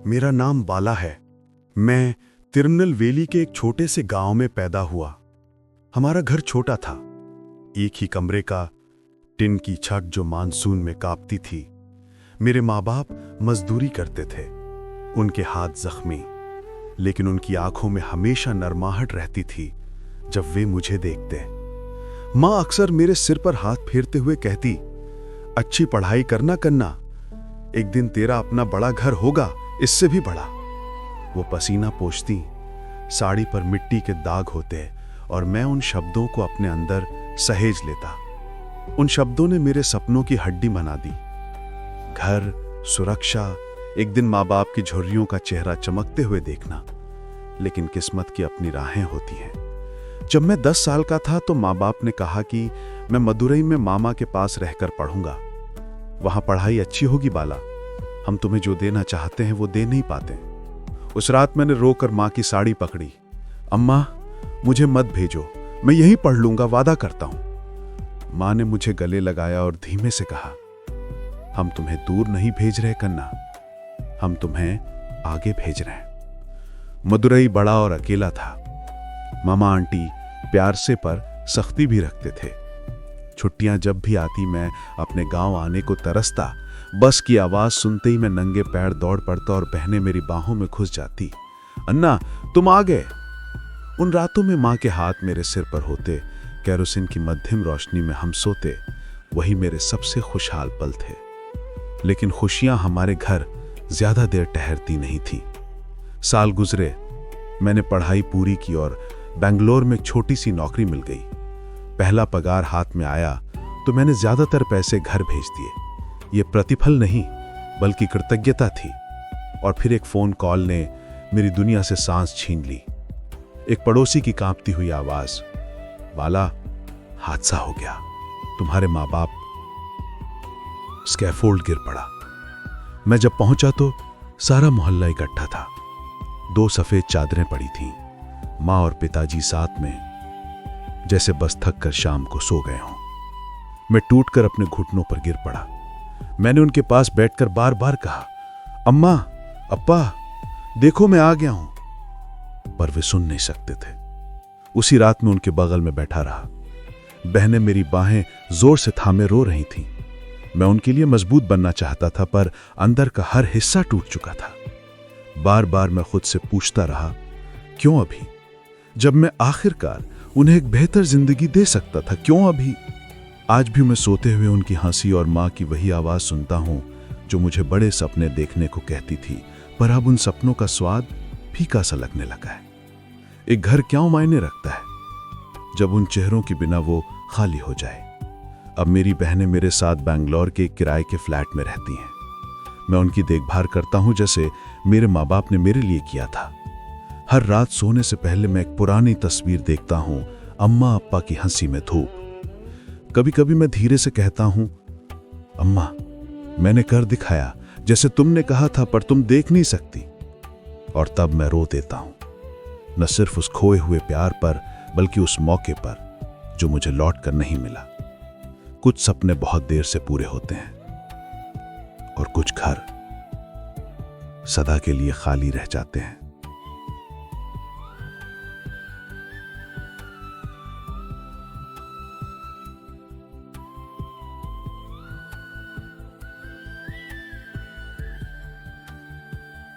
मेरा नाम बाला है। मैं तिरुनेलवेली के एक छोटे से गांव में पैदा हुआ। हमारा घर छोटा था, एक ही कमरे का, टिन की छत जो मानसून में कांपती थी। मेरे माँ बाप मजदूरी करते थे, उनके हाथ जख्मी, लेकिन उनकी आंखों में हमेशा नरमाहट रहती थी जब वे मुझे देखते। माँ अक्सर मेरे सिर पर हाथ फेरते हुए कहती, अच्छी पढ़ाई करना कन्ना, एक दिन तेरा अपना बड़ा घर होगा, इससे भी बड़ा। वो पसीना पोंछती, साड़ी पर मिट्टी के दाग होते और मैं उन शब्दों को अपने अंदर सहेज लेता। उन शब्दों ने मेरे सपनों की हड्डी बना दी। घर, सुरक्षा, एक दिन माँ बाप की झुर्रियों का चेहरा चमकते हुए देखना। लेकिन किस्मत की अपनी राहें होती हैं। जब मैं 10 साल का था तो माँ बाप ने कहा कि मैं मदुरई में मामा के पास रहकर पढ़ूंगा। वहां पढ़ाई अच्छी होगी बाला, हम तुम्हें जो देना चाहते हैं वो दे नहीं पाते। उस रात मैंने रोकर माँ की साड़ी पकड़ी। अम्मा, मुझे मत भेजो, मैं यहीं पढ़ लूंगा, वादा करता हूं। माँ ने मुझे गले लगाया और धीमे से कहा, हम तुम्हें दूर नहीं भेज रहे कन्ना, हम तुम्हें आगे भेज रहे हैं। मदुरई बड़ा और अकेला था। मामा आंटी प्यार से पर सख्ती भी रखते थे। छुट्टियां जब भी आती मैं अपने गांव आने को तरसता। बस की आवाज सुनते ही मैं नंगे पैर दौड़ पड़ता और बहनें मेरी बाहों में घुस जाती। अन्ना, तुम आ गए। उन रातों में माँ के हाथ मेरे सिर पर होते, कैरोसिन की मध्यम रोशनी में हम सोते। वही मेरे सबसे खुशहाल पल थे। लेकिन खुशियां हमारे घर ज्यादा देर ठहरती नहीं थी। साल गुजरे, मैंने पढ़ाई पूरी की और बेंगलोर में एक छोटी सी नौकरी मिल गई। पहला पगार हाथ में आया तो मैंने ज्यादातर पैसे घर भेज दिए। ये प्रतिफल नहीं बल्कि कृतज्ञता थी। और फिर एक फोन कॉल ने मेरी दुनिया से सांस छीन ली। एक पड़ोसी की कांपती हुई आवाज, बाला, हादसा हो गया, तुम्हारे माँ बाप। स्कैफोल्ड गिर पड़ा। मैं जब पहुंचा तो सारा मोहल्ला इकट्ठा था। 2 सफेद चादरें पड़ी थीं। माँ और पिताजी साथ में, जैसे बस थक कर शाम को सो गए हों। मैं टूटकर अपने घुटनों पर गिर पड़ा। मैंने उनके पास बैठकर बार बार कहा, अम्मा, अप्पा, देखो मैं आ गया हूं। पर वे सुन नहीं सकते थे। उसी रात में उनके बगल में बैठा रहा। बहनें मेरी बाहें जोर से थामे रो रही थीं। मैं उनके लिए मजबूत बनना चाहता था, पर अंदर का हर हिस्सा टूट चुका था। बार बार मैं खुद से पूछता रहा, क्यों अभी, जब मैं आखिरकार उन्हें एक बेहतर जिंदगी दे सकता था, क्यों अभी? आज भी मैं सोते हुए उनकी हंसी और माँ की वही आवाज सुनता हूं जो मुझे बड़े सपने देखने को कहती थी, पर अब उन सपनों का स्वाद फीका सा लगने लगा है। एक घर क्यों मायने रखता है जब उन चेहरों के बिना वो खाली हो जाए। अब मेरी बहनें मेरे साथ बेंगलोर के किराए के फ्लैट में रहती हैं। मैं उनकी देखभाल करता हूं जैसे मेरे माँ बाप ने मेरे लिए किया था। हर रात सोने से पहले मैं एक पुरानी तस्वीर देखता हूं, अम्मा अप्पा की हंसी में धूप। कभी कभी मैं धीरे से कहता हूं, अम्मा, मैंने कर दिखाया जैसे तुमने कहा था, पर तुम देख नहीं सकती। और तब मैं रो देता हूं, न सिर्फ उस खोए हुए प्यार पर बल्कि उस मौके पर जो मुझे लौट कर नहीं मिला। कुछ सपने बहुत देर से पूरे होते हैं और कुछ घर सदा के लिए खाली रह जाते हैं।